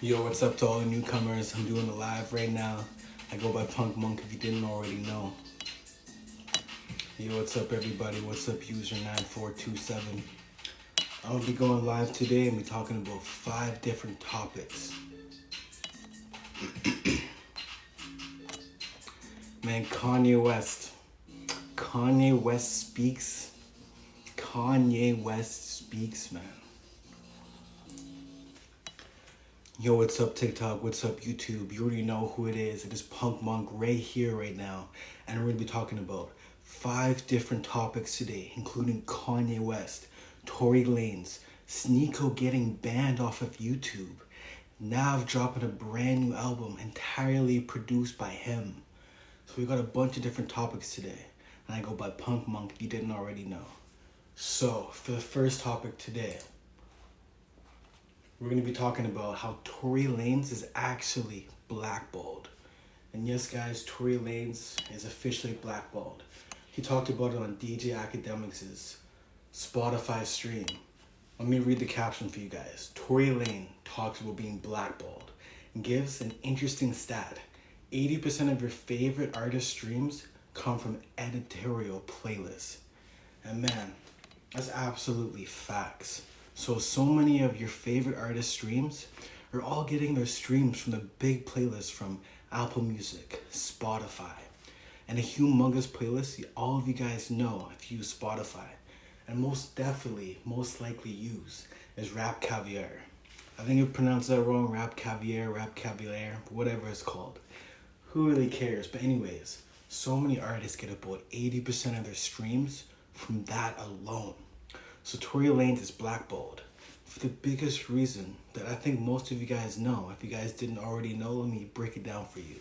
Yo, what's up to all the newcomers? I'm doing a live right now. I go by Punk Monk if you didn't already know. Yo, what's up everybody? What's up user 9427? I'm gonna be going live today and be talking about 5 different topics. Man, Kanye West. Kanye West speaks. Kanye West speaks, man. Yo, what's up TikTok? What's up YouTube? You already know who it is. It is Punk Monk right here, right now. And we're going to be talking about 5 different topics today, including Kanye West, Tory Lanez, Sneeko getting banned off of YouTube, Nav dropping a brand new album entirely produced by him. So we got a bunch of different topics today. And I go by Punk Monk if you didn't already know. So, for the first topic today, we're going to be talking about how Tory Lanez is actually blackballed. And yes, guys, Tory Lanez is officially blackballed. He talked about it on DJ Academics' Spotify stream. Let me read the caption for you guys. Tory Lanez talks about being blackballed and gives an interesting stat. 80% of your favorite artist streams come from editorial playlists. And man, that's absolutely facts. So many of your favorite artist streams are all getting their streams from the big playlists from Apple Music, Spotify, and a humongous playlist all of you guys know if you use Spotify, and most definitely, most likely use is Rap Caviar. I think you pronounced that wrong, Rap Caviar, whatever it's called. Who really cares? But anyways, so many artists get about 80% of their streams from that alone. So Tory Lanez is blackballed for the biggest reason that I think most of you guys know. If you guys didn't already know, let me break it down for you.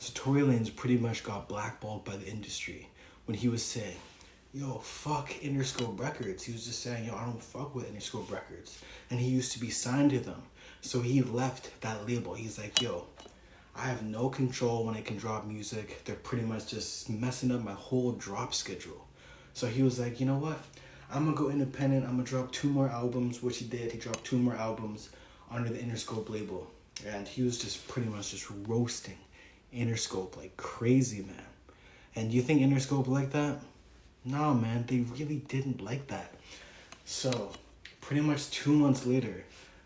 So Tory Lanez pretty much got blackballed by the industry when he was saying, yo, fuck Interscope Records. He was just saying, yo, I don't fuck with Interscope Records. And he used to be signed to them. So he left that label. He's like, yo, I have no control when I can drop music. They're pretty much just messing up my whole drop schedule. So he was like, you know what? I'm gonna go independent. I'm gonna drop 2 more albums, which he did. He dropped 2 more albums under the Interscope label. And he was just pretty much just roasting Interscope like crazy, man. And you think Interscope liked that? No, man, they really didn't like that. So, pretty much 2 months later,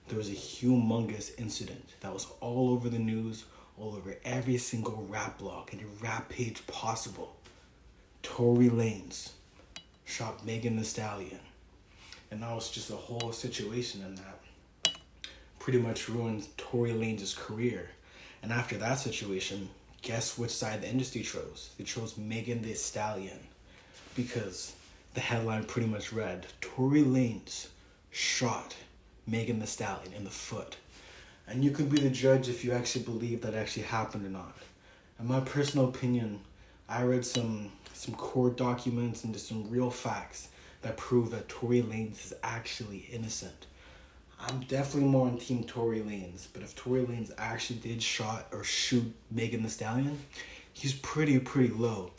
there was a humongous incident that was all over the news, all over every single rap blog and rap page possible. Tory Lanez shot Megan Thee Stallion. And that was just a whole situation in that pretty much ruined Tory Lanez's career. And after that situation, guess which side the industry chose? They chose Megan Thee Stallion. Because the headline pretty much read, Tory Lanez shot Megan Thee Stallion in the foot. And you can be the judge if you actually believe that actually happened or not. In my personal opinion, I read some court documents and just some real facts that prove that Tory Lanez is actually innocent. I'm definitely more on team Tory Lanez, but if Tory Lanez actually did shoot Megan Thee Stallion, he's pretty low.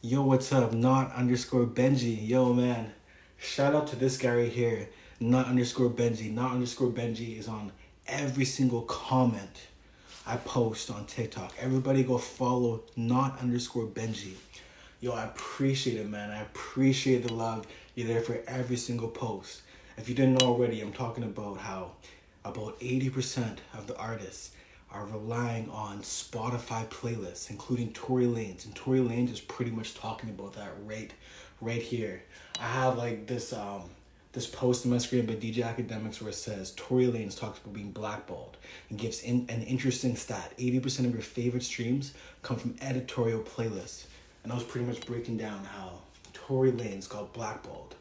Yo, what's up? Not_Benji. Yo, man. Shout out to this guy right here. Not_Benji. Not_Benji is on every single comment I post on TikTok. Everybody go follow Not_Benji. Yo, I appreciate it, man. I appreciate the love. You're there for every single post. If you didn't know already, I'm talking about how about 80% of the artists are relying on Spotify playlists, including Tory Lanez. And Tory Lanez is pretty much talking about that right here. I have like this post on my screen by DJ Academics where it says Tory Lanez talks about being blackballed and gives an interesting stat. 80% of your favorite streams come from editorial playlists. And I was pretty much breaking down how Tory Lanez got blackballed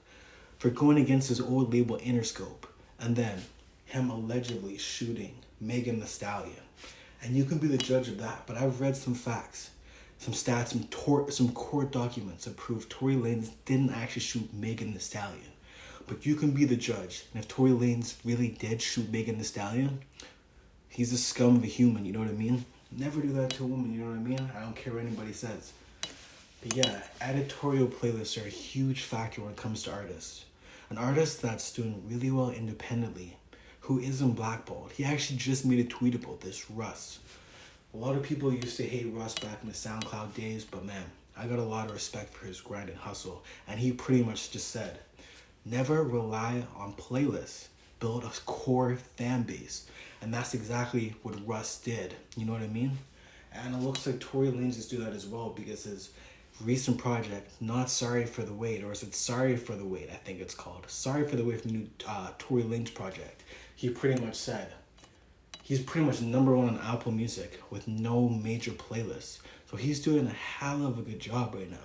for going against his old label Interscope, and then him allegedly shooting Megan Thee Stallion. And you can be the judge of that, but I've read some facts, some stats, some court documents that prove Tory Lanez didn't actually shoot Megan Thee Stallion. But you can be the judge, and if Tory Lanez really did shoot Megan Thee Stallion, he's a scum of a human, you know what I mean? Never do that to a woman, you know what I mean? I don't care what anybody says. But yeah, editorial playlists are a huge factor when it comes to artists. An artist that's doing really well independently, who isn't blackballed. He actually just made a tweet about this, Russ. A lot of people used to hate Russ back in the SoundCloud days, but man, I got a lot of respect for his grind and hustle. And he pretty much just said, never rely on playlists. Build a core fan base. And that's exactly what Russ did. You know what I mean? And it looks like Tory Lanez is doing that as well, because his recent project, Not Sorry for the Wait, or is it Sorry for the Wait, I think it's called. Sorry for the Wait from the new Tory Lanez project. He pretty much said, he's pretty much #1 on Apple Music with no major playlists. So he's doing a hell of a good job right now.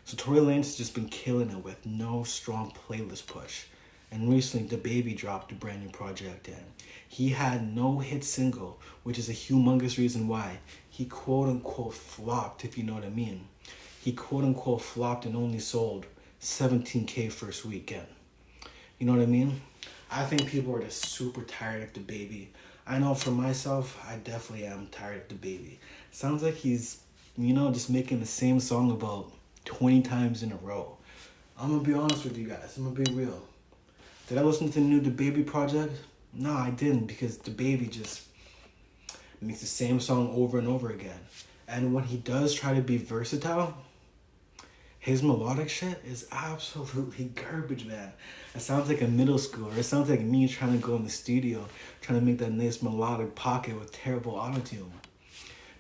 So Tory Lanez has just been killing it with no strong playlist push. And recently, DaBaby dropped a brand new project and he had no hit single, which is a humongous reason why he quote-unquote flopped, if you know what I mean. He quote-unquote flopped and only sold 17K first weekend. You know what I mean? I think people are just super tired of DaBaby. I know for myself, I definitely am tired of DaBaby. Sounds like he's, just making the same song about 20 times in a row. I'm going to be honest with you guys. I'm going to be real. Did I listen to the new DaBaby project? No, I didn't, because DaBaby just makes the same song over and over again. And when he does try to be versatile, his melodic shit is absolutely garbage, man. It sounds like a middle schooler. It sounds like me trying to go in the studio, trying to make that nice melodic pocket with terrible autotune.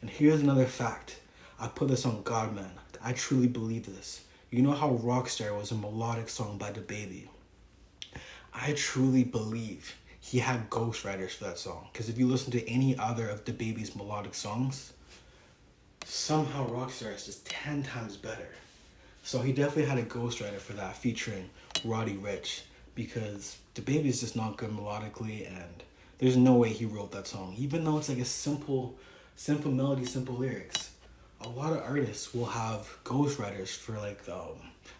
And here's another fact. I put this on God, man. I truly believe this. You know how Rockstar was a melodic song by DaBaby? I truly believe he had ghostwriters for that song. Because if you listen to any other of DaBaby's melodic songs, somehow Rockstar is just 10 times better. So he definitely had a ghostwriter for that, featuring Roddy Ricch, because DaBaby is just not good melodically, and there's no way he wrote that song. Even though it's like a simple melody, simple lyrics. A lot of artists will have ghostwriters for like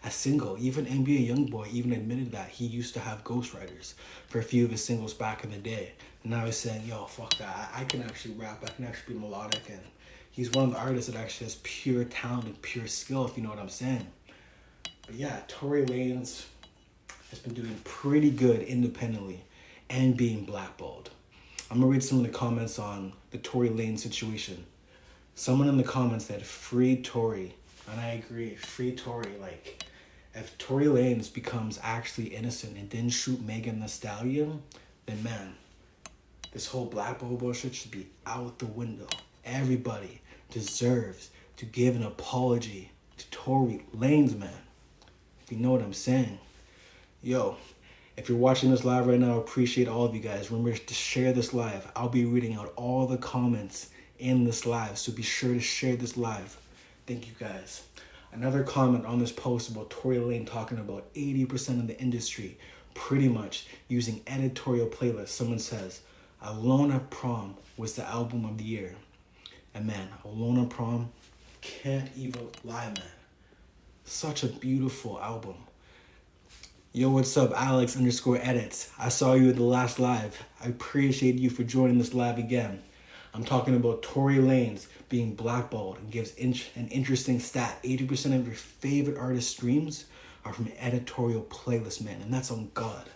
a single. Even NBA Youngboy even admitted that he used to have ghostwriters for a few of his singles back in the day. And now he's saying, yo, fuck that. I can actually rap. I can actually be melodic. And he's one of the artists that actually has pure talent and pure skill, if you know what I'm saying. But yeah, Tory Lanez has been doing pretty good independently and being blackballed. I'm going to read some of the comments on the Tory Lanez situation. Someone in the comments said, free Tory. And I agree, free Tory. Like, if Tory Lanez becomes actually innocent and didn't shoot Megan Thee Stallion, then man, this whole blackball bullshit should be out the window. Everybody deserves to give an apology to Tory Lanez, man. If you know what I'm saying. Yo, if you're watching this live right now, I appreciate all of you guys. Remember to share this live. I'll be reading out all the comments in this live, so be sure to share this live. Thank you guys. Another comment on this post about Tory Lanez talking about 80% of the industry pretty much using editorial playlists. Someone says, Alone at Prom was the album of the year. And man, Alone at Prom, can't even lie, man. Such a beautiful album. Yo, what's up, Alex_edits. I saw you at the last live. I appreciate you for joining this live again. I'm talking about Tory Lanez being blackballed, and gives an interesting stat. 80% of your favorite artist streams are from editorial playlists, man, and that's on God.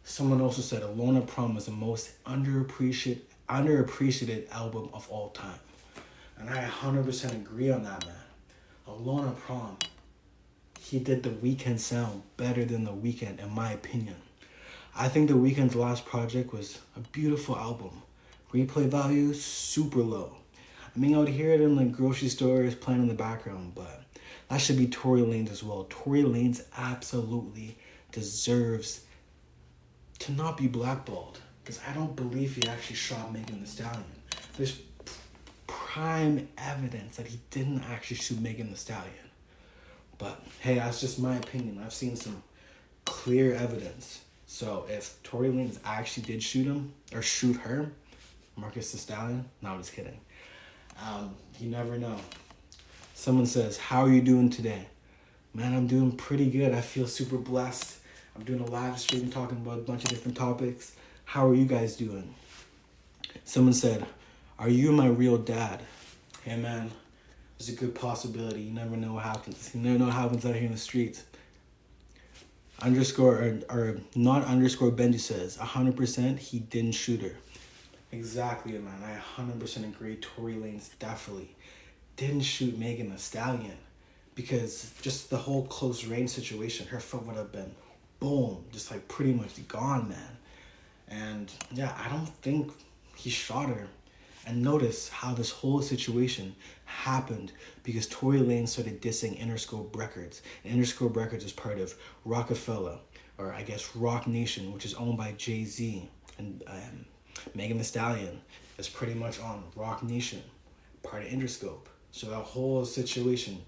Someone also said Alone at Prom is the most underappreciated album of all time. And I 100% agree on that, man. Alone at Prom, he did The Weeknd sound better than The Weeknd, in my opinion. I think The Weeknd's last project was a beautiful album. Replay value, super low. I mean, I would hear it in the grocery stores playing in the background, but that should be Tory Lanez as well. Tory Lanez absolutely deserves to not be blackballed, because I don't believe he actually shot Megan Thee Stallion. There's prime evidence that he didn't actually shoot Megan Thee Stallion. But hey, that's just my opinion. I've seen some clear evidence. So if Tory Lanez actually did shoot him, or shoot her, Marcus the Stallion, no, just kidding. You never know. Someone says, how are you doing today? Man, I'm doing pretty good. I feel super blessed. I'm doing a live stream talking about a bunch of different topics. How are you guys doing? Someone said, are you my real dad? Hey man, there's a good possibility. You never know what happens. You never know what happens out here in the streets. Underscore or not underscore Benji says 100% he didn't shoot her. Exactly, man. I 100% agree. Tory Lanez definitely didn't shoot Megan Thee Stallion because just the whole close range situation, her foot would have been boom, just like pretty much gone, man. And yeah, I don't think he shot her. And notice how this whole situation happened because Tory Lanez started dissing Interscope Records. And Interscope Records is part of Rockefeller, or I guess Rock Nation, which is owned by Jay-Z. And Megan Thee Stallion is pretty much on Rock Nation, part of Interscope. So that whole situation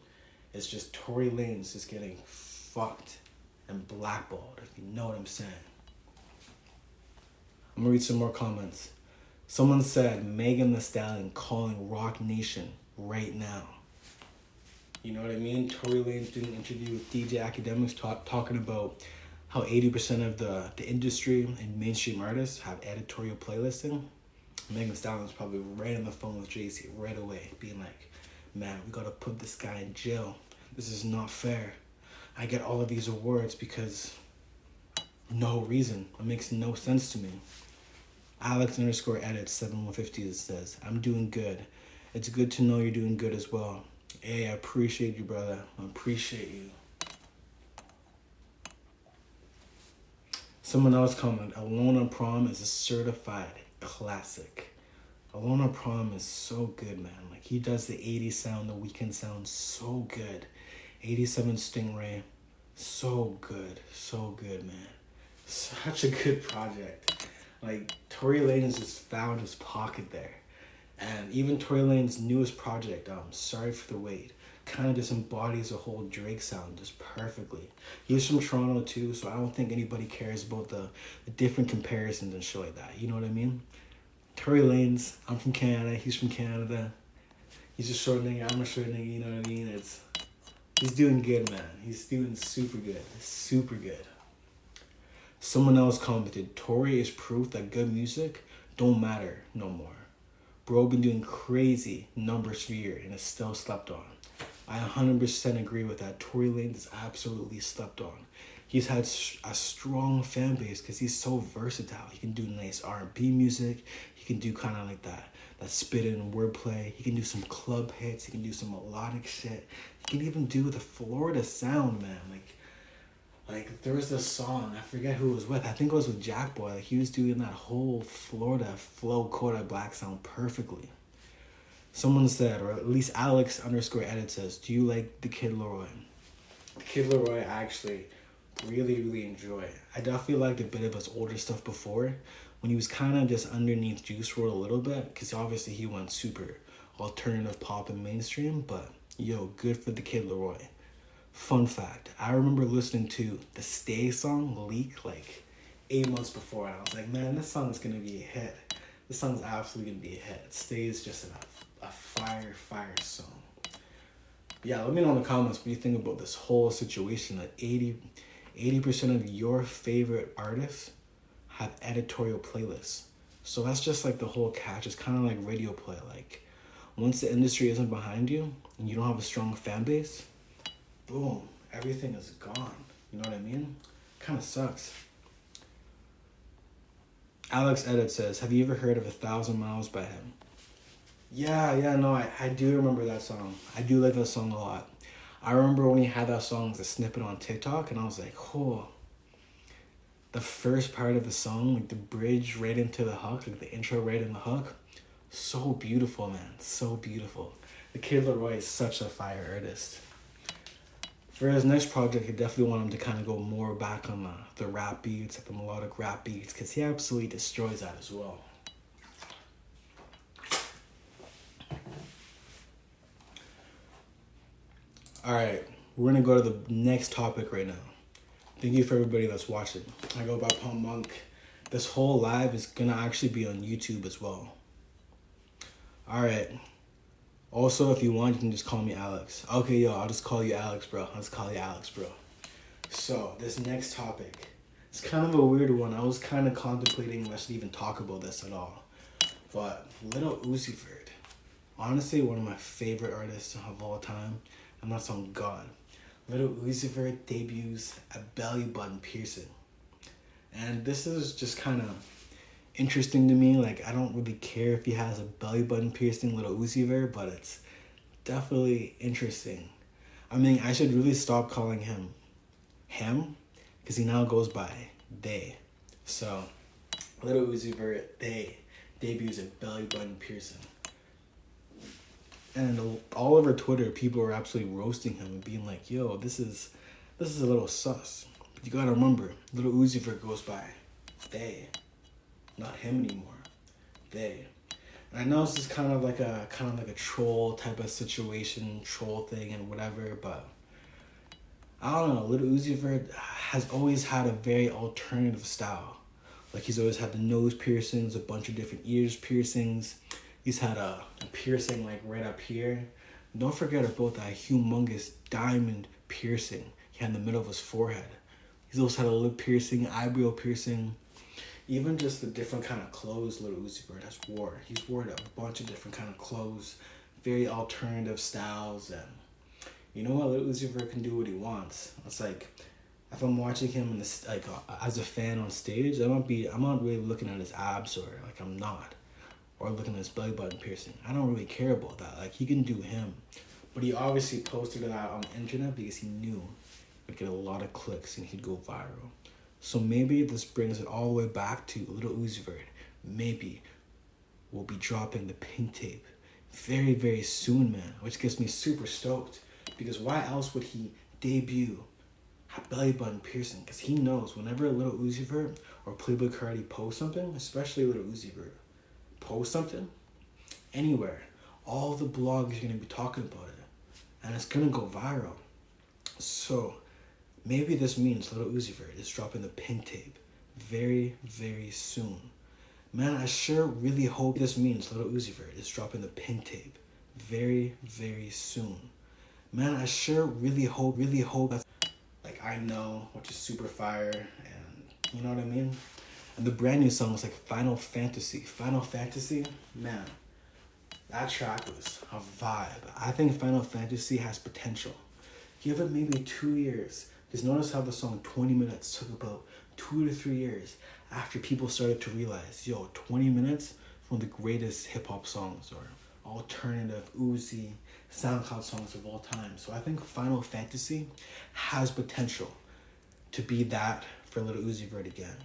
is just Tory Lanez is getting fucked and blackballed, if you know what I'm saying. I'm gonna read some more comments. Someone said Megan Thee Stallion calling Rock Nation right now. You know what I mean? Tory Lanez did an interview with DJ Academics talking about how 80% of the industry and mainstream artists have editorial playlisting. Megan Thee Stallion's probably right on the phone with Jay-Z right away, being like, man, we gotta put this guy in jail. This is not fair. I get all of these awards because no reason. It makes no sense to me. Alex underscore edit 7150 says, I'm doing good. It's good to know you're doing good as well. Hey, I appreciate you, brother. I appreciate you. Someone else commented, Alone on Prom is a certified classic. Alone on Prom is so good, man. Like, he does the 80s sound, the weekend sound so good. 87 Stingray, so good. So good, man. Such a good project. Like, Tory Lanez just found his pocket there. And even Tory Lanez's newest project, Sorry for the Wait, kind of just embodies the whole Drake sound just perfectly. He's from Toronto too, so I don't think anybody cares about the different comparisons and shit like that. You know what I mean? Tory Lanez, I'm from Canada, he's from Canada. He's a short nigga, I'm a short nigga, you know what I mean? He's doing good, man. He's doing super good. Super good. Someone else commented, Tory is proof that good music don't matter no more. Bro been doing crazy numbers for years and is still slept on. I 100% agree with that. Tory Lanez is absolutely slept on. He's had a strong fan base because he's so versatile. He can do nice R&B music. He can do kind of like that spit-in wordplay. He can do some club hits. He can do some melodic shit. He can even do the Florida sound, man. Like there was this song, I forget who it was with. I think it was with Jack Boy. Like, he was doing that whole Florida flow Kodak Black sound perfectly. Someone said, or at least Alex underscore edit says, do you like The Kid Laroi? The Kid Laroi I actually really, really enjoy. I definitely liked a bit of his older stuff before, when he was kind of just underneath Juice WRLD a little bit, because obviously he went super alternative pop and mainstream, but yo, good for The Kid Laroi. Fun fact, I remember listening to the Stay song leak like 8 months before, and I was like, man, this song is going to be a hit. This song's absolutely going to be a hit. Stay is just a fire song. Yeah, let me know in the comments what you think about this whole situation that 80% of your favorite artists have editorial playlists. So that's just like the whole catch. It's kind of like radio play. Like, once the industry isn't behind you and you don't have a strong fan base, boom, everything is gone. You know what I mean? Kind of sucks. Alex Edit says, have you ever heard of 1,000 Miles by him? Yeah, no, I do remember that song. I do like that song a lot. I remember when he had that song as a snippet on TikTok, and I was like, oh, the first part of the song, like the bridge right into the hook, like the intro right in the hook, so beautiful, man, so beautiful. The Kid Laroi is such a fire artist. For his next project, I definitely want him to kind of go more back on the rap beats, like the melodic rap beats, because he absolutely destroys that as well. Alright, we're going to go to the next topic right now. Thank you for everybody that's watching. I go by Punk Monk. This whole live is going to actually be on YouTube as well. Alright. Also, if you want, you can just call me Alex. Okay, yo, I'll just call you Alex, bro. I'll just call you Alex, bro. So, this next topic, it's kind of a weird one. I was kind of contemplating if I should even talk about this at all. But, Lil Uzi Vert, honestly, one of my favorite artists of all time. And that's on God. Little Uzi Vert debuts a belly button piercing. And this is just kind of interesting to me. Like, I don't really care if he has a belly button piercing, Little Uzi Vert, but it's definitely interesting. I mean, I should really stop calling him because he now goes by they. So, Little Uzi Vert, they debuts a belly button piercing. And all over Twitter, people are absolutely roasting him and being like, yo, this is a little sus. But you gotta remember, Little Uzi Vert goes by they. Not him anymore. They. And I know this is kind of like a troll type of situation, troll thing and whatever, but I don't know, Little Uzi Vert has always had a very alternative style. Like, he's always had the nose piercings, a bunch of different ears piercings. He's had a piercing like right up here. Don't forget about that humongous diamond piercing he had in the middle of his forehead. He's also had a lip piercing, eyebrow piercing. Even just the different kind of clothes Little Uzi Vert has wore. He's worn a bunch of different kind of clothes, very alternative styles, and you know what? Little Uzi Vert can do what he wants. It's like, if I'm watching him in this, like as a fan on stage, I'm not really looking at his abs I'm not. Or looking at his belly button piercing. I don't really care about that. Like, he can do him. But he obviously posted it out on the internet because he knew it would get a lot of clicks and he'd go viral. So maybe this brings it all the way back to Little Uzi Vert. Maybe we'll be dropping the pink tape very, very soon, man. Which gets me super stoked. Because why else would he debut a belly button piercing? Because he knows whenever Little Uzi Vert or Playboi Carti post something, especially Little Uzi Vert, post something anywhere, all the blogs are going to be talking about it and it's going to go viral. So maybe this means Little Uzi Vert is dropping the pink tape very, very soon. Man, I sure really hope this means Little Uzi Vert is dropping the pink tape very, very soon. Man, I sure really hope that's, like, I Know, which is super fire, and you know what I mean? And the brand new song was like Final Fantasy. Final Fantasy, man, that track was a vibe. I think Final Fantasy has potential. Give it maybe 2 years. Because notice how the song 20 Minutes took about 2 to 3 years after people started to realize, yo, 20 Minutes is one of the greatest hip-hop songs or alternative Uzi SoundCloud songs of all time. So I think Final Fantasy has potential to be that for Little Uzi Vert again.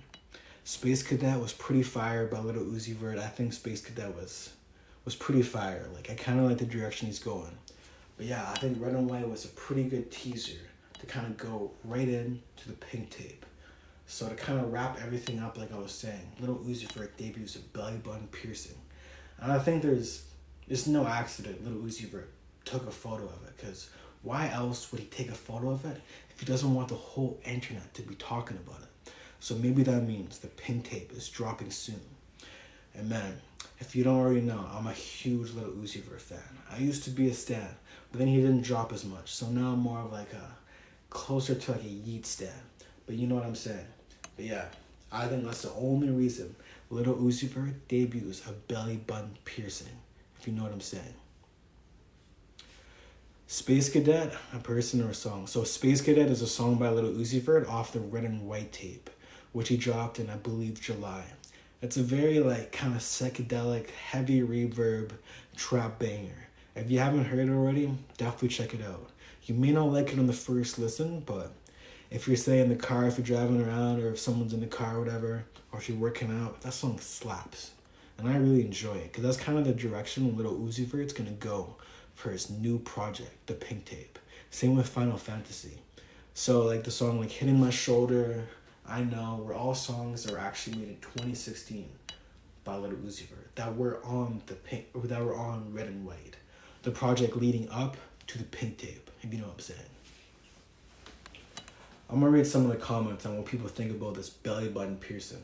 Space Cadet was pretty fire by Little Uzi Vert. I think Space Cadet was pretty fire. Like, I kind of like the direction he's going. But yeah, I think Red and White was a pretty good teaser to kind of go right in to the pink tape. So to kind of wrap everything up, like I was saying, Little Uzi Vert debuts a belly button piercing. And I think there's no accident Little Uzi Vert took a photo of it, because why else would he take a photo of it if he doesn't want the whole internet to be talking about it? So maybe that means the pink tape is dropping soon. And man, if you don't already know, I'm a huge Little Uzi Vert fan. I used to be a stan, but then he didn't drop as much. So now I'm more of like closer to like a Yeet stan. But you know what I'm saying. But yeah, I think that's the only reason Little Uzi Vert debuts a belly button piercing, if you know what I'm saying. Space Cadet, a person or a song? So Space Cadet is a song by Little Uzi Vert off the Red and White tape, which he dropped in, I believe, July. It's a very like kind of psychedelic, heavy reverb trap banger. If you haven't heard it already, definitely check it out. You may not like it on the first listen, but if you're, say, in the car, if you're driving around, or if someone's in the car or whatever, or if you're working out, that song slaps. And I really enjoy it, because that's kind of the direction Little Uzi Vert's going to go for his new project, the pink tape. Same with Final Fantasy. So like the song like Hitting My Shoulder, I Know, were all songs that were actually made in 2016 by Little Uzi Vert that were on Red and White, the project leading up to the pink tape, if you know what I'm saying. I'm gonna read some of the comments on what people think about this belly button piercing.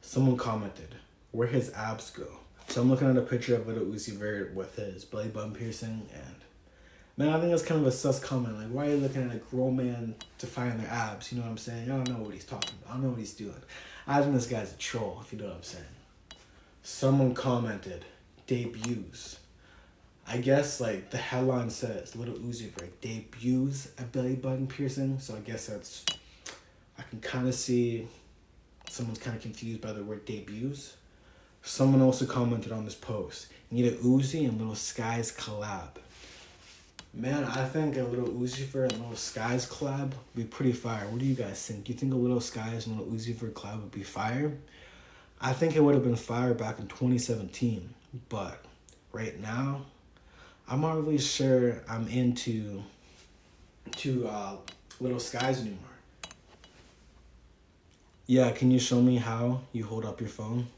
Someone commented, where his abs go. So I'm looking at a picture of Little Uzi Vert with his belly button piercing, and man, I think that's kind of a sus comment. Like, why are you looking at a grown man to find their abs? You know what I'm saying? I don't know what he's talking about. I don't know what he's doing. I think this guy's a troll, if you know what I'm saying. Someone commented, debuts. I guess like the headline says Little Uzi Vert debuts a belly button piercing, so I guess that's, I can kind of see someone's kind of confused by the word debuts. Someone also commented on this post, need a Uzi and Little Skies collab. Man, I think a Little Uzi Vert and Little Skies collab would be pretty fire. What do you guys think? Do you think a Little Skies and Little Uzi Vert collab would be fire? I think it would have been fire back in 2017, but right now, I'm not really sure I'm into Little Skies anymore. Yeah, can you show me how you hold up your phone?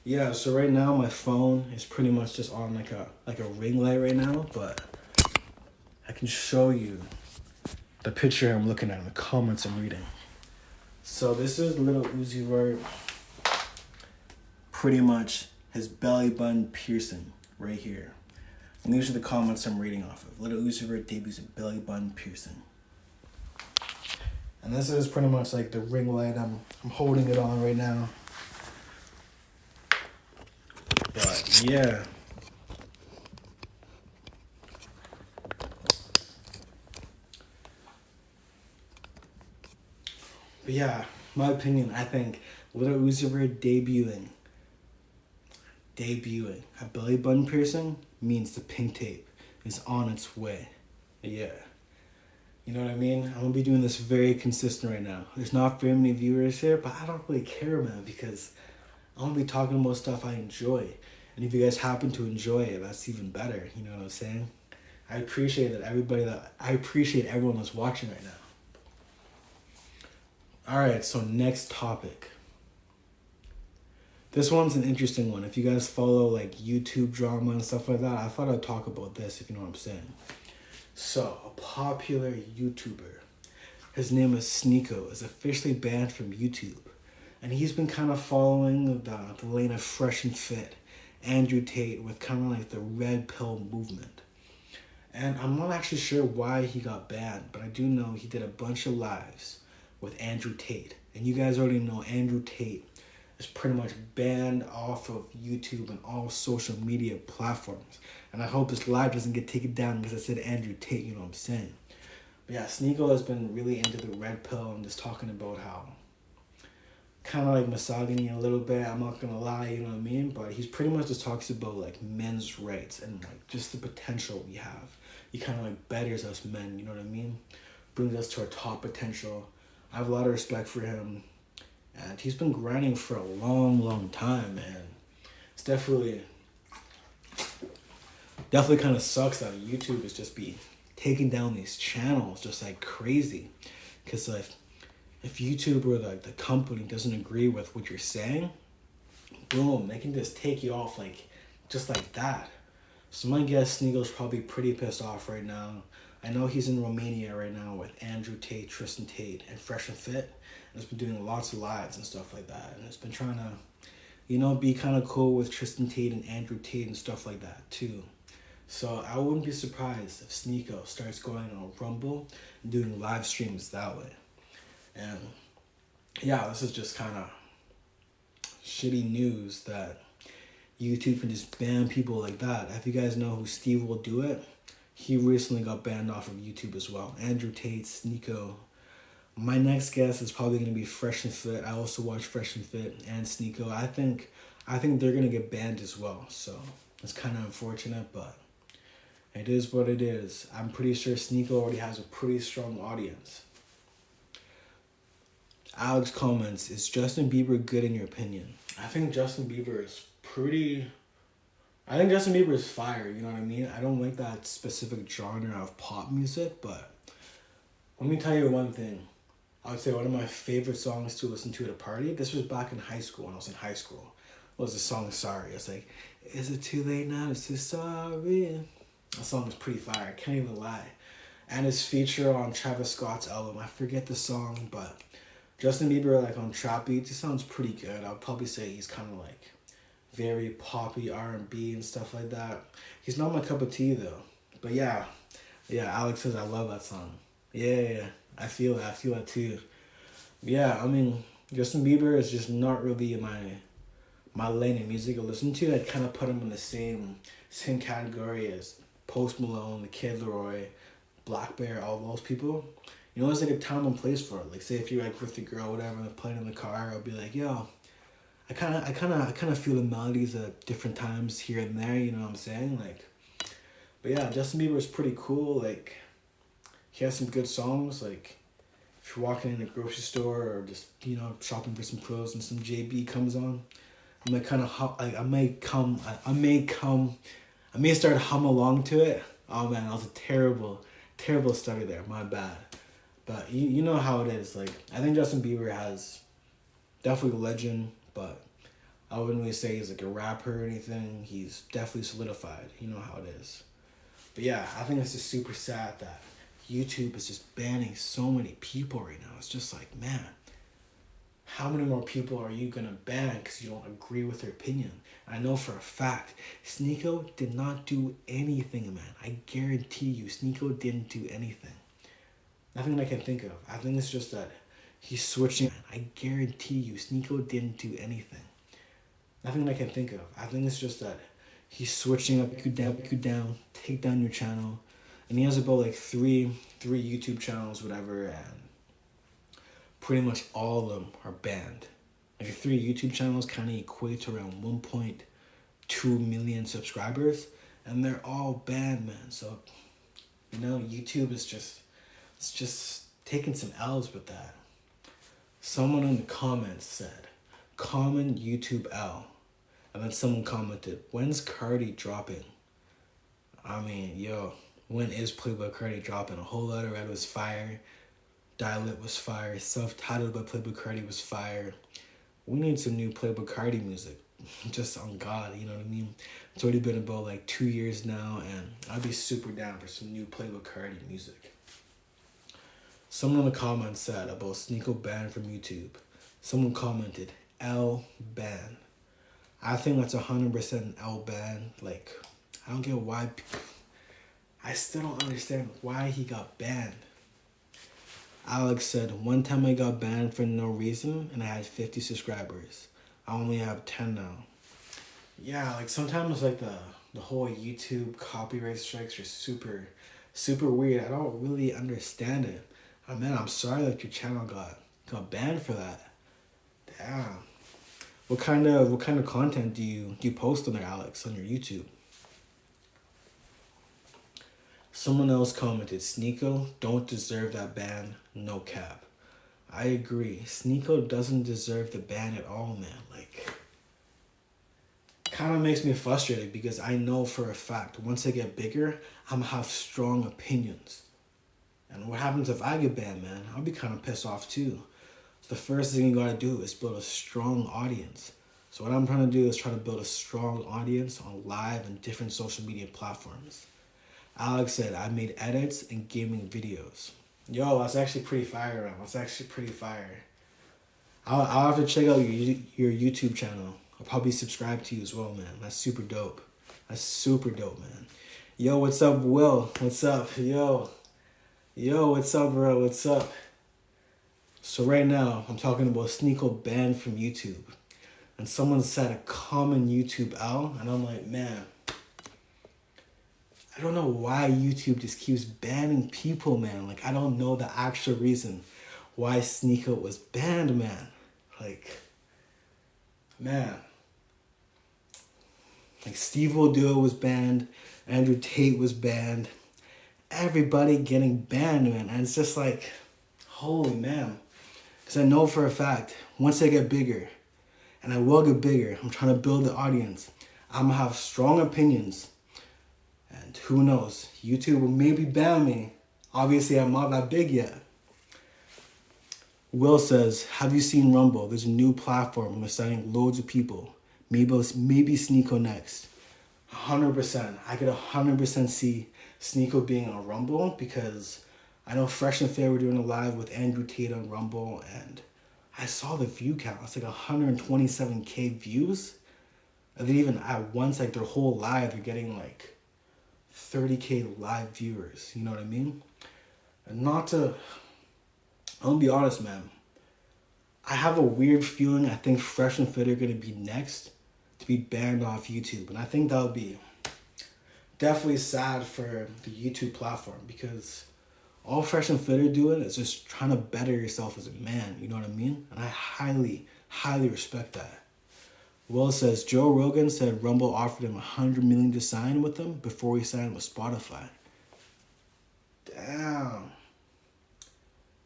Yeah, so right now my phone is pretty much just on like a ring light right now, but I can show you the picture I'm looking at in the comments I'm reading. So this is Little Uzi Vert, pretty much his belly button piercing right here. And these are the comments I'm reading off of. Little Uzi Vert debuts a belly button piercing. And this is pretty much like the ring light I'm holding it on right now. But yeah. But yeah, my opinion, I think Little Uzi Vert debuting a belly button piercing means the pink tape is on its way. Yeah. You know what I mean? I'm going to be doing this very consistent right now. There's not very many viewers here, but I don't really care, man, because I'm going to be talking about stuff I enjoy. And if you guys happen to enjoy it, that's even better. You know what I'm saying? I appreciate everyone that's watching right now. Alright, so next topic. This one's an interesting one. If you guys follow like YouTube drama and stuff like that, I thought I'd talk about this, if you know what I'm saying. So, a popular YouTuber, his name is Sneeko, is officially banned from YouTube. And he's been kind of following the lane of Fresh and Fit, Andrew Tate, with kind of like the red pill movement. And I'm not actually sure why he got banned, but I do know he did a bunch of lives with Andrew Tate. And you guys already know Andrew Tate is pretty much banned off of YouTube and all social media platforms. And I hope this live doesn't get taken down because I said Andrew Tate, you know what I'm saying? But yeah, Sneeko has been really into the red pill and just talking about how kind of like misogyny a little bit, I'm not gonna lie, you know what I mean? But he's pretty much just talks about like men's rights and like just the potential we have. He kind of like betters us men, you know what I mean? Brings us to our top potential. I have a lot of respect for him. And he's been grinding for a long, long time, and it's definitely kind of sucks that YouTube is just be taking down these channels just like crazy. Because like, if YouTube or like the company doesn't agree with what you're saying, boom, they can just take you off like just like that. So my guess, Sneeko's probably pretty pissed off right now. I know he's in Romania right now with Andrew Tate, Tristan Tate, and Fresh and Fit. And it's been doing lots of lives and stuff like that. And it's been trying to, you know, be kind of cool with Tristan Tate and Andrew Tate and stuff like that too. So I wouldn't be surprised if Sneeko starts going on Rumble and doing live streams that way. And yeah, this is just kind of shitty news that YouTube can just ban people like that. If you guys know who Steve Will Do It, he recently got banned off of YouTube as well. Andrew Tate, Sneeko. My next guess is probably going to be Fresh and Fit. I also watch Fresh and Fit and Sneeko. I think they're going to get banned as well. So it's kind of unfortunate, but it is what it is. I'm pretty sure Sneeko already has a pretty strong audience. Alex comments, is Justin Bieber good in your opinion? I think Justin Bieber is fire, you know what I mean? I don't like that specific genre of pop music, but let me tell you one thing. I would say one of my favorite songs to listen to at a party, this was back in high school, when I was in high school, was the song Sorry. It's like, is it too late now to say sorry? That song was pretty fire, I can't even lie. And his feature on Travis Scott's album, I forget the song, but Justin Bieber, like on trap beats, he sounds pretty good. I'll probably say he's kind of like very poppy R&B and stuff like that. He's not my cup of tea though. But yeah, Alex says I love that song. Yeah, I feel that too. Yeah, I mean, Justin Bieber is just not really my lane of music to listen to. I'd kind of put him in the same category as Post Malone, the Kid Leroy, Black Bear, all those people. You know, there's like a time and place for it. Like, say if you're like with your girl, or whatever, and playing in the car, I'll be like, yo, I kind of feel the melodies at different times here and there. You know what I'm saying? Like, but yeah, Justin Bieber is pretty cool. Like, he has some good songs. Like, if you're walking in a grocery store or just shopping for some clothes and some JB comes on, I might kind of I may start hum along to it. Oh man, that was a terrible study there. My bad. But you know how it is. Like, I think Justin Bieber has definitely a legend, but I wouldn't really say he's like a rapper or anything. He's definitely solidified. You know how it is. But yeah, I think it's just super sad that YouTube is just banning so many people right now. It's just like, man, how many more people are you gonna ban because you don't agree with their opinion? I know for a fact, Sneeko did not do anything, man. I guarantee you, Sneeko didn't do anything. Nothing I can think of. I think it's just that he's switching. I guarantee you, Sneeko didn't do anything. Nothing I can think of. I think it's just that he's switching up, you down, take down your channel. And he has about like three YouTube channels, whatever, and pretty much all of them are banned. Like 3 YouTube channels kind of equate to around 1.2 million subscribers, and they're all banned, man. So, YouTube is just taking some L's with that. Someone in the comments said, common YouTube L. And then someone commented, when's Cardi dropping? I mean, yo, when is Playboi Carti dropping? A Whole Lotta Red was fire. Dial-It was fire. Self-Titled by Playboi Carti was fire. We need some new Playboi Carti music. Just on God, you know what I mean? It's already been about like 2 years now, and I'd be super down for some new Playboi Carti music. Someone in the comments said about Sneeko banned from YouTube. Someone commented, L ban. I think that's 100% L ban. Like, I don't get why. I still don't understand why he got banned. Alex said, one time I got banned for no reason and I had 50 subscribers. I only have 10 now. Yeah, like sometimes like the whole YouTube copyright strikes are super weird. I don't really understand it. Oh man, I'm sorry that your channel got banned for that. Damn. What kind of content do you post on there, Alex, on your YouTube? Someone else commented, Sneeko don't deserve that ban, no cap. I agree. Sneeko doesn't deserve the ban at all, man. Like, kind of makes me frustrated because I know for a fact once I get bigger, I'm gonna have strong opinions. And what happens if I get banned, man? I'll be kind of pissed off too. So the first thing you gotta do is build a strong audience. So what I'm trying to do is try to build a strong audience on live and different social media platforms. Alex said, I made edits and gaming videos. Yo, that's actually pretty fire, man. That's actually pretty fire. I'll have to check out your YouTube channel. I'll probably subscribe to you as well, man. That's super dope. That's super dope, man. Yo, what's up, Will? What's up? Yo, what's up, bro? What's up? So right now, I'm talking about Sneeko banned from YouTube. And someone said a common YouTube L, and I'm like, man, I don't know why YouTube just keeps banning people, man. Like, I don't know the actual reason why Sneeko was banned, man. Like, man. Like, Steve Will Do It was banned. Andrew Tate was banned. Everybody getting banned, man. And it's just like, holy man. Because I know for a fact, once I get bigger, and I will get bigger, I'm trying to build the audience, I'm going to have strong opinions. And who knows, YouTube will maybe ban me. Obviously, I'm not that big yet. Will says, have you seen Rumble? There's a new platform and they're signing loads of people. Maybe Sneeko next. 100%. I could 100% see Sneeko being on Rumble because I know Fresh and Fair were doing a live with Andrew Tate on Rumble, and I saw the view count. It's like 127K views. And then even at once, like their whole live, they're getting like 30K live viewers. You know what I mean? And I'm gonna be honest, man. I have a weird feeling I think Fresh and Fit are gonna be next to be banned off YouTube. And I think that'll definitely sad for the YouTube platform because all Fresh and Fit are doing is just trying to better yourself as a man. You know what I mean? And I highly, highly respect that. Will says Joe Rogan said Rumble offered him $100 million to sign with them before he signed with Spotify. Damn.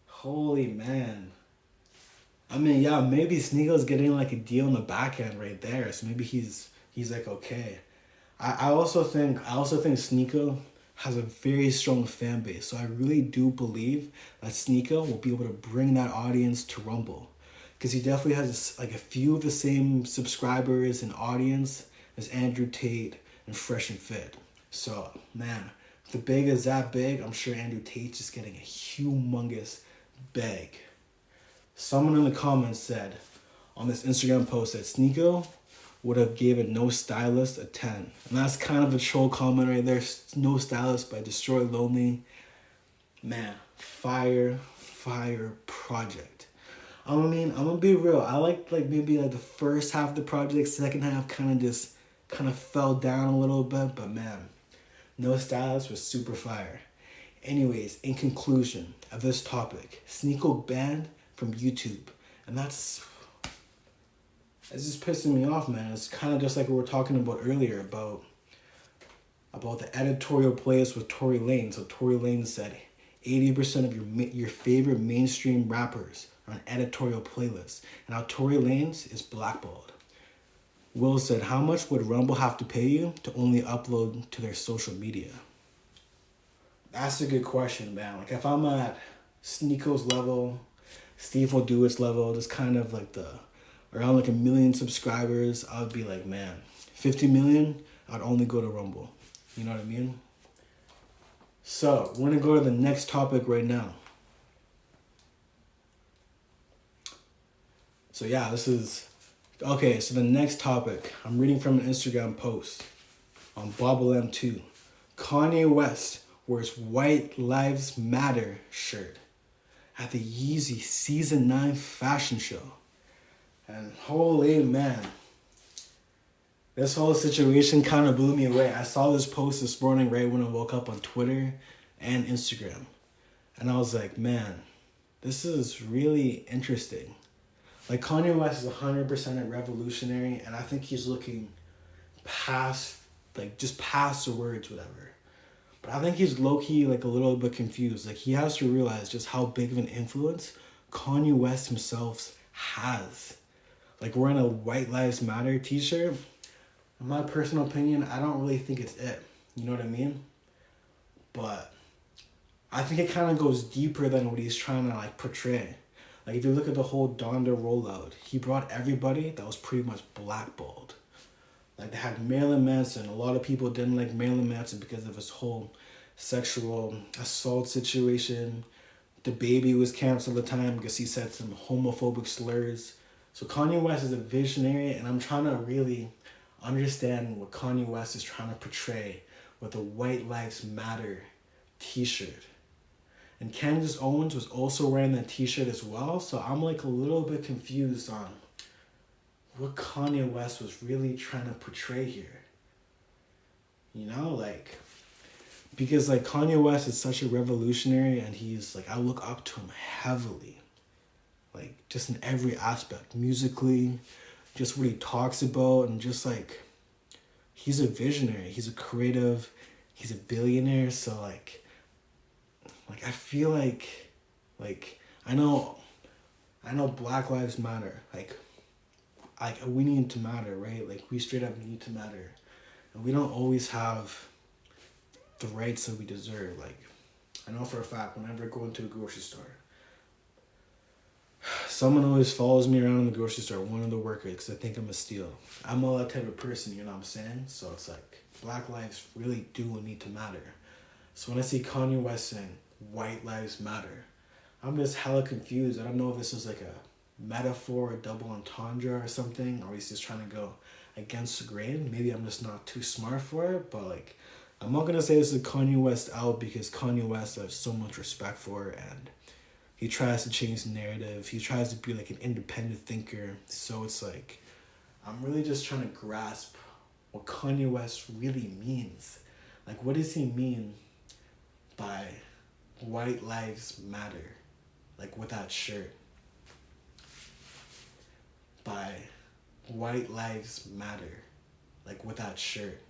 Holy man. I mean, yeah, maybe Sneako's getting like a deal in the back end right there, so maybe he's like okay. I also think Sneeko has a very strong fan base, so I really do believe that Sneeko will be able to bring that audience to Rumble, because he definitely has like a few of the same subscribers and audience as Andrew Tate and Fresh and Fit. So man, if the big is that big, I'm sure Andrew Tate's just getting a humongous bag. Someone in the comments said on this Instagram post that Sneeko would have given No Stylist a 10. And that's kind of a troll comment right there. No Stylist by Destroy Lonely. Man, fire project. I mean, I'm gonna be real. I like maybe like the first half of the project, second half kind of fell down a little bit, but man, No Stylist was super fire. Anyways, in conclusion of this topic, Sneeko banned from YouTube. And it's just pissing me off, man. It's kind of just like we were talking about earlier about the editorial playlist with Tory Lanez. So Tory Lanez said 80% of your favorite mainstream rappers are on editorial playlists. And now Tory Lanez is blackballed. Will said, how much would Rumble have to pay you to only upload to their social media? That's a good question, man. Like if I'm at Sneeko's level, Steve will do its level, just kind of like around like 1 million subscribers, I would be like, man, 50 million, I'd only go to Rumble. You know what I mean? So, we're gonna go to the next topic right now. So yeah, okay, so the next topic, I'm reading from an Instagram post on BobbleM2. Kanye West wears White Lives Matter shirt at the Yeezy Season 9 fashion show. And holy man, this whole situation kind of blew me away. I saw this post this morning right when I woke up on Twitter and Instagram. And I was like, man, this is really interesting. Like Kanye West is 100% a revolutionary, and I think he's looking past, like just past the words, whatever. But I think he's low-key like a little bit confused. Like he has to realize just how big of an influence Kanye West himself has. Like wearing a White Lives Matter t-shirt, in my personal opinion, I don't really think it's it. You know what I mean? But I think it kind of goes deeper than what he's trying to like portray. Like if you look at the whole Donda rollout, he brought everybody that was pretty much blackballed. Like they had Marilyn Manson. A lot of people didn't like Marilyn Manson because of his whole sexual assault situation. The Baby was canceled at the time because he said some homophobic slurs. So Kanye West is a visionary, and I'm trying to really understand what Kanye West is trying to portray with the White Lives Matter t-shirt. And Candace Owens was also wearing that t-shirt as well, so I'm like a little bit confused on what Kanye West was really trying to portray here. You know, like, because like Kanye West is such a revolutionary, and he's like, I look up to him heavily. Like just in every aspect, musically, just what he talks about, and just like, he's a visionary, he's a creative, he's a billionaire, so like I feel like I know Black Lives Matter, like we need to matter, right? Like we straight up need to matter. And we don't always have the rights that we deserve. Like I know for a fact whenever I go into a grocery store, someone always follows me around in the grocery store, one of the workers, because I think I'm a steal. I'm all that type of person, you know what I'm saying? So it's like Black lives really do need to matter. So when I see Kanye West saying White Lives Matter, I'm just hella confused. I don't know if this is like a metaphor, a double entendre or something, or he's just trying to go against the grain. Maybe I'm just not too smart for it, but like, I'm not gonna say this is Kanye West out, because Kanye West I have so much respect for, and he tries to change the narrative. He tries to be like an independent thinker. So it's like, I'm really just trying to grasp what Kanye West really means. Like, what does he mean by white lives matter? Like, with that shirt. By white lives matter. Like, with that shirt.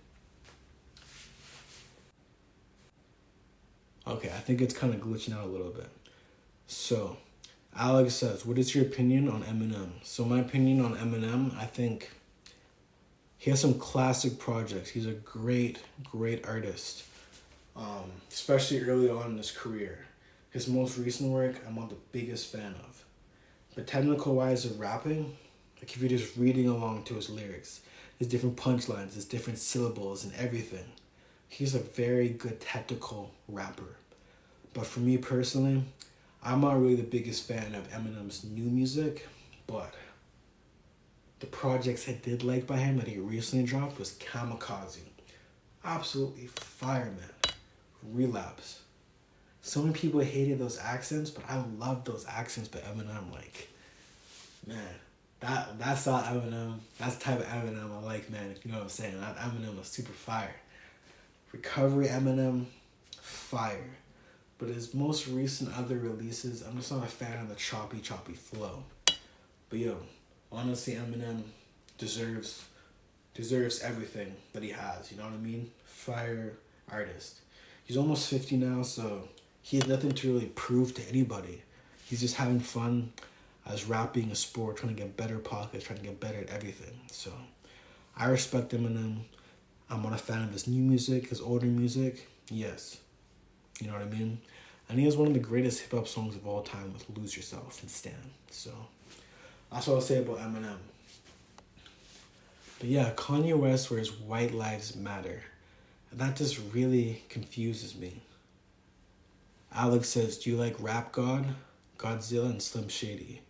Okay, I think it's kind of glitching out a little bit. So, Alex says, what is your opinion on Eminem? So my opinion on Eminem, I think he has some classic projects. He's a great, great artist, especially early on in his career. His most recent work, I'm not the biggest fan of. But technical-wise of rapping, like if you're just reading along to his lyrics, his different punchlines, his different syllables and everything, he's a very good technical rapper. But for me personally, I'm not really the biggest fan of Eminem's new music, but the projects I did like by him that he recently dropped was Kamikaze. Absolutely fire, man. Relapse. So many people hated those accents, but I love those accents by Eminem. Like, man, that's not Eminem. That's the type of Eminem I like, man, if you know what I'm saying. That Eminem was super fire. Recovery Eminem, fire. But his most recent other releases, I'm just not a fan of the choppy flow. But yo, honestly, Eminem deserves everything that he has. You know what I mean? Fire artist. He's almost 50 now, so he has nothing to really prove to anybody. He's just having fun as rap being a sport, trying to get better pockets, trying to get better at everything. So I respect Eminem. I'm not a fan of his new music, his older music. Yes. You know what I mean? And he has one of the greatest hip-hop songs of all time with Lose Yourself and Stan. So that's what I'll say about Eminem. But yeah, Kanye West wears White Lives Matter. And that just really confuses me. Alex says, do you like Rap God, Godzilla, and Slim Shady?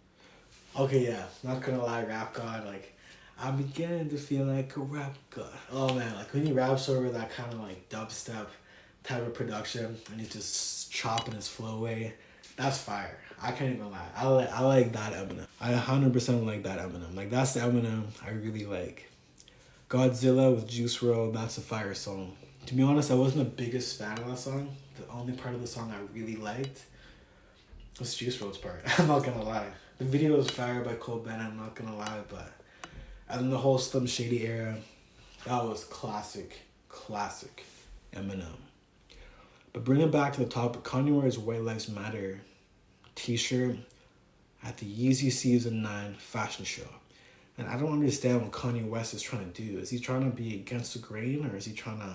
Okay, yeah, not gonna lie, Rap God, like, I'm beginning to feel like a rap god. Oh man, like when he raps over that kind of like dubstep type of production and he's just chopping his flow away, that's fire. I can't even lie. I like that Eminem. I 100% like that Eminem. Like that's the Eminem I really like. Godzilla with Juice WRLD, that's a fire song. To be honest, I wasn't the biggest fan of that song. The only part of the song I really liked was Juice WRLD's part. I'm not gonna lie. The video was fire by Cole Bennett, I'm not gonna lie, but and then the whole Slim Shady era, that was classic Eminem. But bring it back to the topic, Kanye wears White Lives Matter t-shirt at the Yeezy Season 9 fashion show. And I don't understand what Kanye West is trying to do. Is he trying to be against the grain or is he trying to...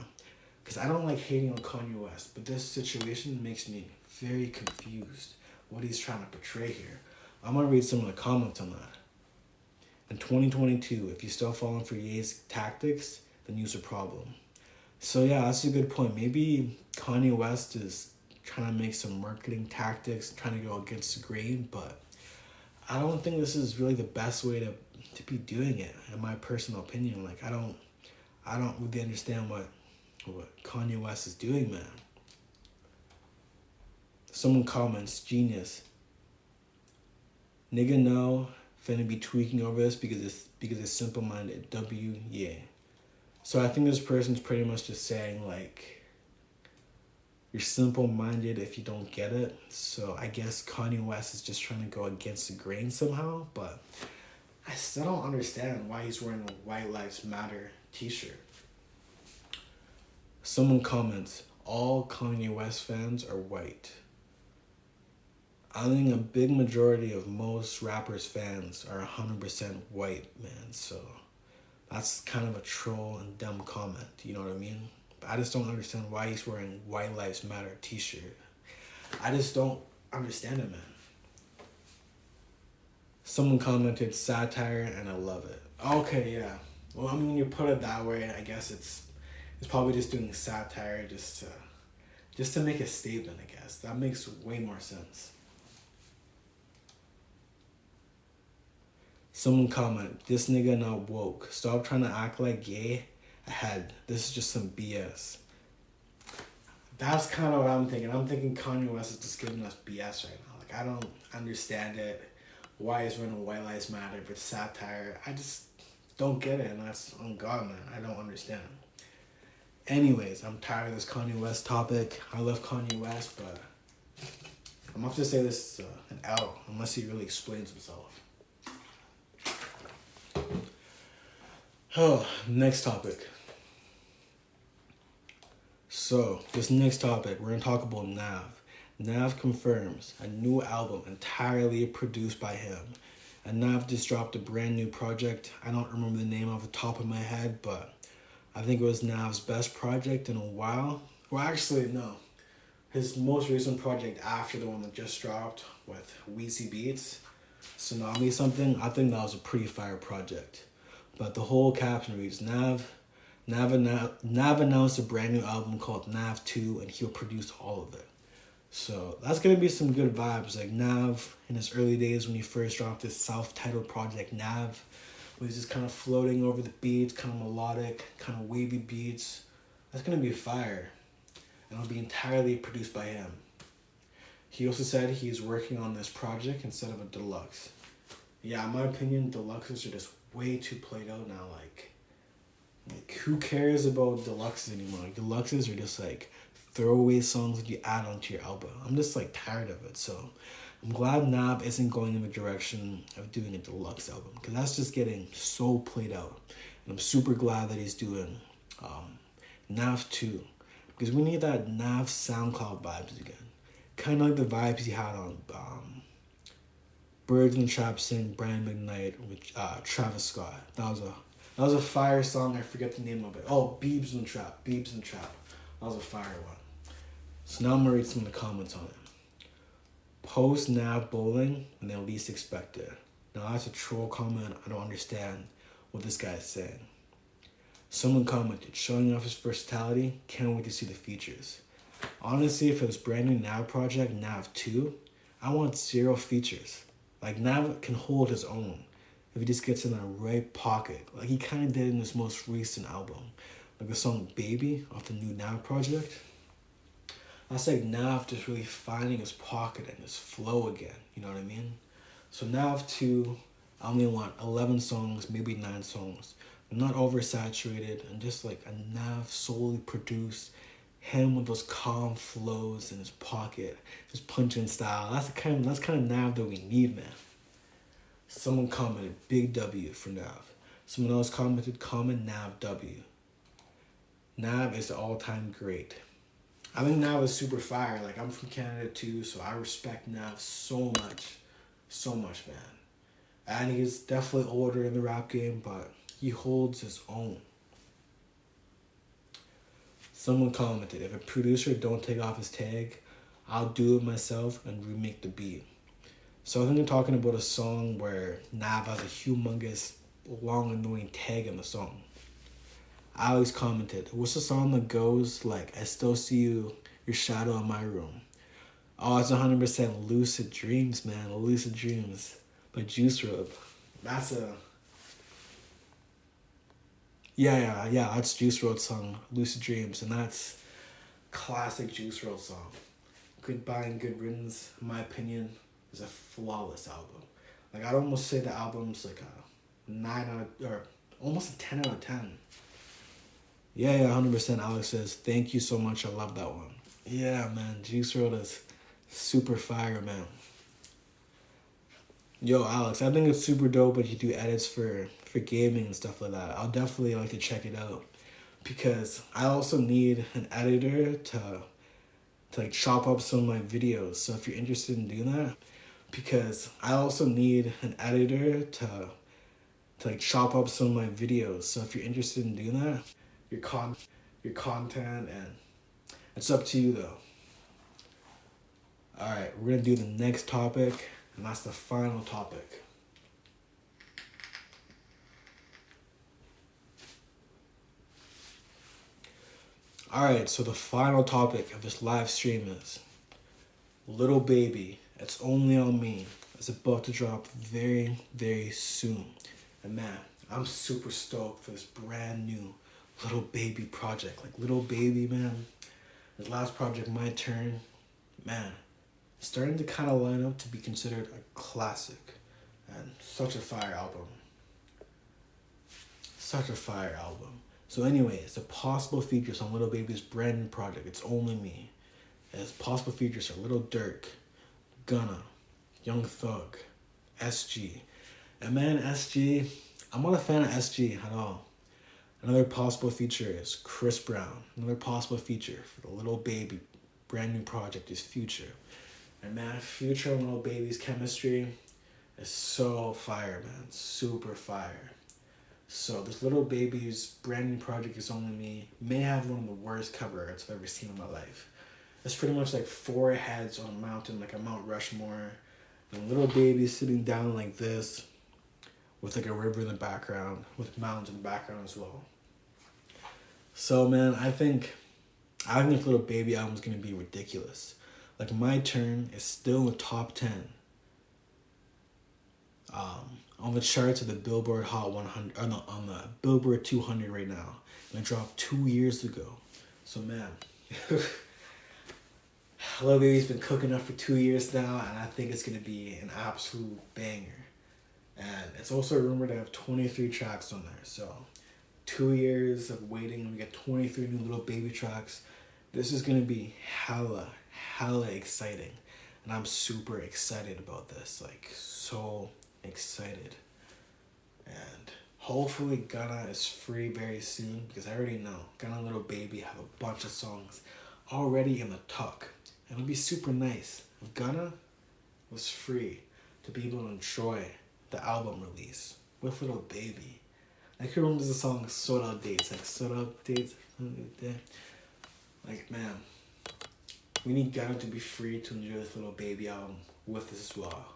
Because I don't like hating on Kanye West, but this situation makes me very confused what he's trying to portray here. I'm going to read some of the comments on that. In 2022, if you're still falling for Ye's tactics, then you's a problem. So yeah, that's a good point. Maybe Kanye West is trying to make some marketing tactics, trying to go against the grain, but I don't think this is really the best way to be doing it, in my personal opinion. Like I don't really understand what Kanye West is doing, man. Someone comments, genius. Nigga no finna be tweaking over this because it's simple-minded. Yeah. So I think this person's pretty much just saying like you're simple-minded if you don't get it. So I guess Kanye West is just trying to go against the grain somehow, but I still don't understand why he's wearing a White Lives Matter t-shirt. Someone comments, all Kanye West fans are white. I think a big majority of most rappers' fans are 100% white, man. So that's kind of a troll and dumb comment, you know what I mean? But I just don't understand why he's wearing White Lives Matter t-shirt. I just don't understand it, man. Someone commented satire and I love it. Okay, yeah. Well, I mean, when you put it that way, I guess it's probably just doing satire just to make a statement, I guess. That makes way more sense. Someone comment, this nigga not woke. Stop trying to act like gay ahead. This is just some BS. That's kind of what I'm thinking. I'm thinking Kanye West is just giving us BS right now. Like, I don't understand it. Why is running White Lives Matter but satire? I just don't get it, and that's on God, man. I don't understand. Anyways, I'm tired of this Kanye West topic. I love Kanye West, but I'm gonna have to say this is an L unless he really explains himself. Oh, next topic. So, this next topic, we're gonna talk about Nav. Nav confirms a new album entirely produced by him. And Nav just dropped a brand new project. I don't remember the name off the top of my head, but I think it was Nav's best project in a while. Well, actually, no. His most recent project after the one that just dropped with Weezy Beats, Tsunami something, I think that was a pretty fire project. But the whole caption reads, Nav announced a brand new album called Nav 2, and he'll produce all of it. So that's going to be some good vibes. Like Nav, in his early days when he first dropped his self-titled project, Nav, was just kind of floating over the beats, kind of melodic, kind of wavy beats. That's going to be fire. And it'll be entirely produced by him. He also said he's working on this project instead of a deluxe. Yeah, in my opinion, deluxes are just way too played out now. Like who cares about deluxes anymore? Like, deluxes are just like throwaway songs that you add onto your album. I'm just like tired of it. So I'm glad Nav isn't going in the direction of doing a deluxe album, because that's just getting so played out. And I'm super glad that he's doing Nav 2, because we need that Nav SoundCloud vibes again. Kind of like the vibes he had on Birds in the Trap Sing Brand McKnight with Travis Scott. That was a fire song. I forget the name of it. Oh, Beebs in the Trap. That was a fire one. So now I'm going to read some of the comments on it. Post Nav bowling when they least expect it. Now that's a troll comment. I don't understand what this guy is saying. Someone commented, showing off his versatility, can't wait to see the features. Honestly, for this brand new Nav project, Nav 2, I want 0 features. Like, Nav can hold his own if he just gets in the right pocket. Like he kind of did in his most recent album. Like the song Baby off the new Nav project. That's like Nav just really finding his pocket and his flow again. You know what I mean? So Nav 2, I only want 11 songs, maybe 9 songs. Not oversaturated, and just like a Nav solely produced, him with those calm flows in his pocket, his punching style. That's kind of Nav that we need, man. Someone commented, big W for Nav. Someone else commented, comment Nav W. Nav is the all-time great. I think Nav is super fire. Like, I'm from Canada too, so I respect Nav so much. So much, man. And he's definitely older in the rap game, but he holds his own. Someone commented, if a producer don't take off his tag, I'll do it myself and remake the beat. So I think they're talking about a song where Nav has a humongous, long, annoying tag in the song. Alex commented, what's the song that goes like, I still see you, your shadow in my room? Oh, it's 100% Lucid Dreams, man. Lucid Dreams by Juice WRLD. That's a... Yeah, that's Juice WRLD's song, Lucid Dreams, and that's classic Juice WRLD song. Goodbye and Good Riddance, in my opinion, is a flawless album. Like, I'd almost say the album's like a 9 out of, or almost a 10 out of 10. Yeah, 100%. Alex says, thank you so much, I love that one. Yeah, man, Juice WRLD is super fire, man. Yo, Alex, I think it's super dope when you do edits for gaming and stuff like that. I'll definitely like to check it out, because I also need an editor to like chop up some of my videos. So if you're interested in doing that, because I also need an editor to like chop up some of my videos. So if you're interested in doing that, your content, and it's up to you though. All right, we're gonna do the next topic, and that's the final topic. Alright, so the final topic of this live stream is Little Baby, It's Only on Me. It's about to drop very, very soon. And man, I'm super stoked for this brand new Little Baby project. Like, Little Baby, man, his last project, My Turn, man, starting to kind of line up to be considered a classic. And such a fire album. Such a fire album. So anyways, the possible features on Little Baby's brand new project, It's Only Me. As possible features are Little Dirk, Gunna, Young Thug, SG. And man, SG, I'm not a fan of SG at all. Another possible feature is Chris Brown. Another possible feature for the Little Baby brand new project is Future. And man, Future and Little Baby's chemistry is so fire, man. Super fire. So this Little Baby's brand new project, It's Only Me, may have one of the worst cover arts I've ever seen in my life. It's pretty much like four heads on a mountain, like a Mount Rushmore. And Little Baby sitting down like this with like a river in the background, with mountains in the background as well. So man, I think Little Baby album is gonna be ridiculous. Like My Turn is still in the top 10 on the charts of the Billboard Hot 100, on the Billboard 200 right now. And it dropped 2 years ago. So man, Little Baby's been cooking up for 2 years now, and I think it's gonna be an absolute banger. And it's also rumored to have 23 tracks on there. So 2 years of waiting, we get 23 new Little Baby tracks. This is gonna be hella exciting. And I'm super excited about this. Like, so excited. And hopefully Gunna is free very soon, because I already know Gunna and Little Baby have a bunch of songs already in the tuck. And it'd be super nice if Gunna was free to be able to enjoy the album release with Little Baby. Like, who remembers the song Sold Out Dates? Like, Sold Out Dates? Like, man, we need Gunna to be free to enjoy this Little Baby album with us as well.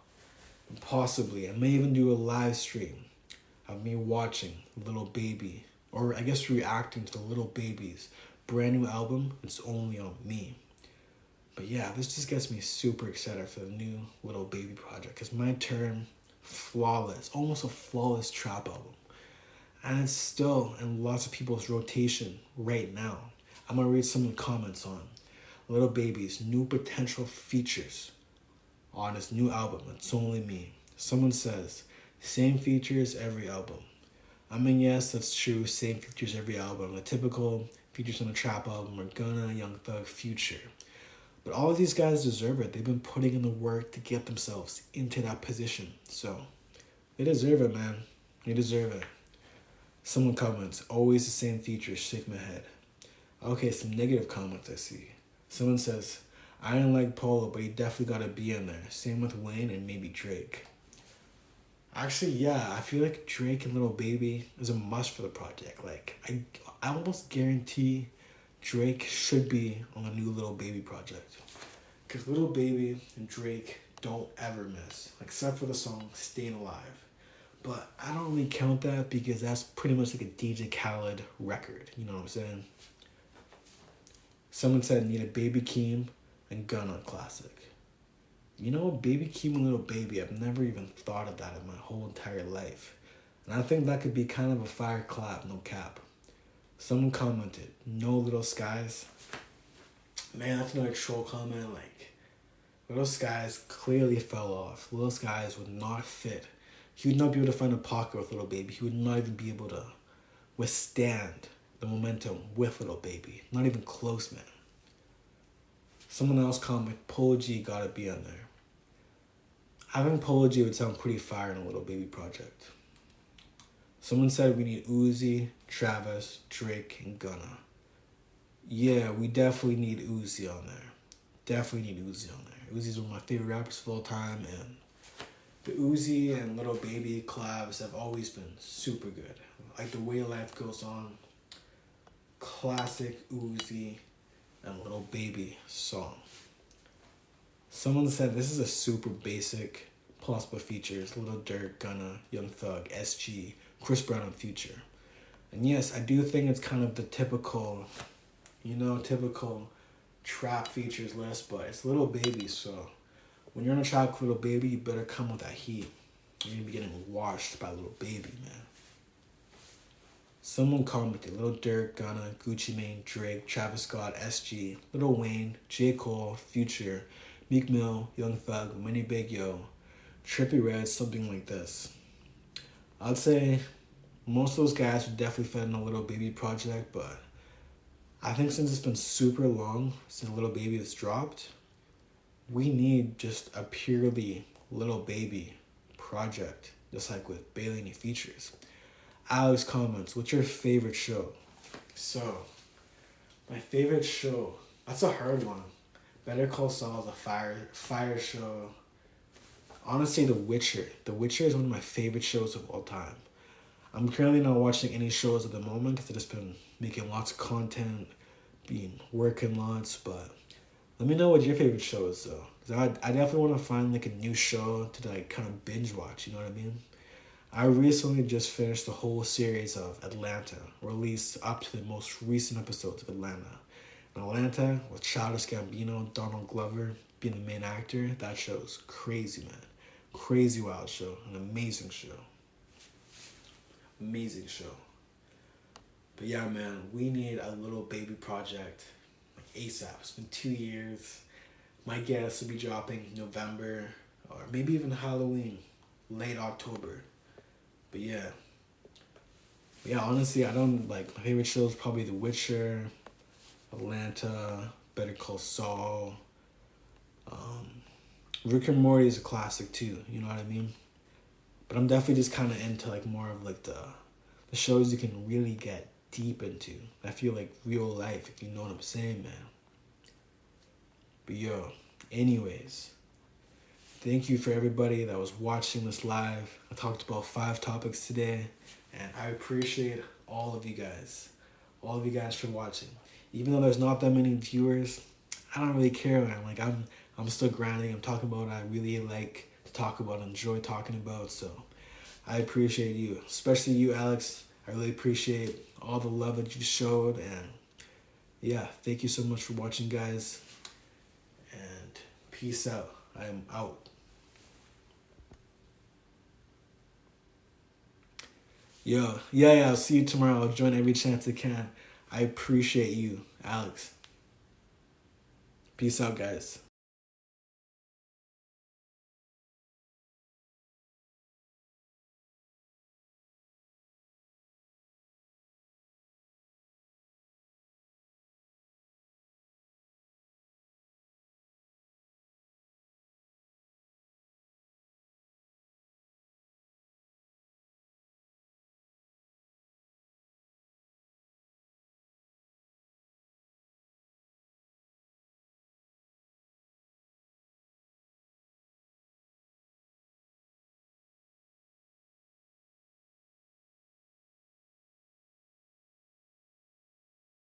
And possibly, I may even do a live stream of me watching Little Baby, or I guess reacting to the Little Baby's brand new album, It's Only On Me. But yeah, this just gets me super excited for the new Little Baby project, because My Turn, flawless, almost a flawless trap album. And it's still in lots of people's rotation right now. I'm going to read some of the comments on Little Baby's new potential features on his new album, It's Only Me. Someone says, same features every album. I mean, yes, that's true, same features every album. The typical features on a trap album are Gunna, Young Thug, Future. But all of these guys deserve it. They've been putting in the work to get themselves into that position. So, they deserve it, man. They deserve it. Someone comments, always the same features, shake my head. Okay, some negative comments I see. Someone says, I didn't like Polo, but he definitely got to be in there. Same with Wayne and maybe Drake. Actually, yeah, I feel like Drake and Little Baby is a must for the project. Like, I almost guarantee Drake should be on the new Little Baby project. Because Little Baby and Drake don't ever miss, except for the song Staying Alive. But I don't really count that because that's pretty much like a DJ Khaled record. You know what I'm saying? Someone said need a Baby Keem and Gunna classic. You know, Baby Keem and Little Baby, I've never even thought of that in my whole entire life. And I think that could be kind of a fire clap, no cap. Someone commented, no Little Skies. Man, that's another troll comment. Like, Little Skies clearly fell off. Little Skies would not fit. He would not be able to find a pocket with Little Baby. He would not even be able to withstand the momentum with Little Baby. Not even close, man. Someone else commented, Polo G gotta be on there. I think Polo G would sound pretty fire in a Little Baby project. Someone said we need Uzi, Travis, Drake, and Gunna. Yeah, we definitely need Uzi on there. Definitely need Uzi on there. Uzi's one of my favorite rappers of all time, and the Uzi and Little Baby collabs have always been super good. Like The Way Life Goes On, classic Uzi and Little Baby song. Someone said this is a super basic possible features, Little Dirk, Gunna, Young Thug, SG, Chris Brown, and Future. And yes, I do think it's kind of the typical trap features list, but it's Little Baby, so when you're on a track with Little Baby, you better come with that heat. You're gonna be getting washed by Little Baby, man. Someone commented, Little Dirk, Gunna, Gucci Mane, Drake, Travis Scott, SG, Lil Wayne, J. Cole, Future, Meek Mill, Young Thug, Mini Big Yo, Trippie Redd, something like this. I'd say most of those guys would definitely fit in a little baby project, but I think since it's been super long since Little Baby has dropped, we need just a purely Little Baby project, just like with Bailey New Features. Alex comments, what's your favorite show? So, my favorite show, that's a hard one. Better Call Saul is a fire show. Honestly, The Witcher. The Witcher is one of my favorite shows of all time. I'm currently not watching any shows at the moment because I've just been making lots of content, working lots, but let me know what your favorite show is though. 'Cause I definitely want to find like a new show to like kind of binge watch, you know what I mean? I recently just finished the whole series of Atlanta, released up to the most recent episodes of Atlanta. And Atlanta, with Childish Gambino, Donald Glover being the main actor, that show's crazy, man. Crazy wild show. An amazing show. Amazing show. But yeah, man, we need a Little Baby project like ASAP. It's been 2 years. My guess will be dropping November or maybe even Halloween, late October. But yeah. Honestly, I don't like my favorite show is probably The Witcher, Atlanta, Better Call Saul. Rick and Morty is a classic too, you know what I mean? But I'm definitely just kind of into like more of like the shows you can really get deep into. I feel like real life, if you know what I'm saying, man. But yo, anyways, thank you for everybody that was watching this live. I talked about 5 topics today, and I appreciate all of you guys. All of you guys for watching. Even though there's not that many viewers, I don't really care, man. Like I'm still grinding. I'm talking about what I really like to talk about, enjoy talking about. So I appreciate you, especially you, Alex. I really appreciate all the love that you showed, and yeah, thank you so much for watching, guys. And peace out. I am out. Yo, yeah, I'll see you tomorrow. I'll join every chance I can. I appreciate you, Alex. Peace out, guys.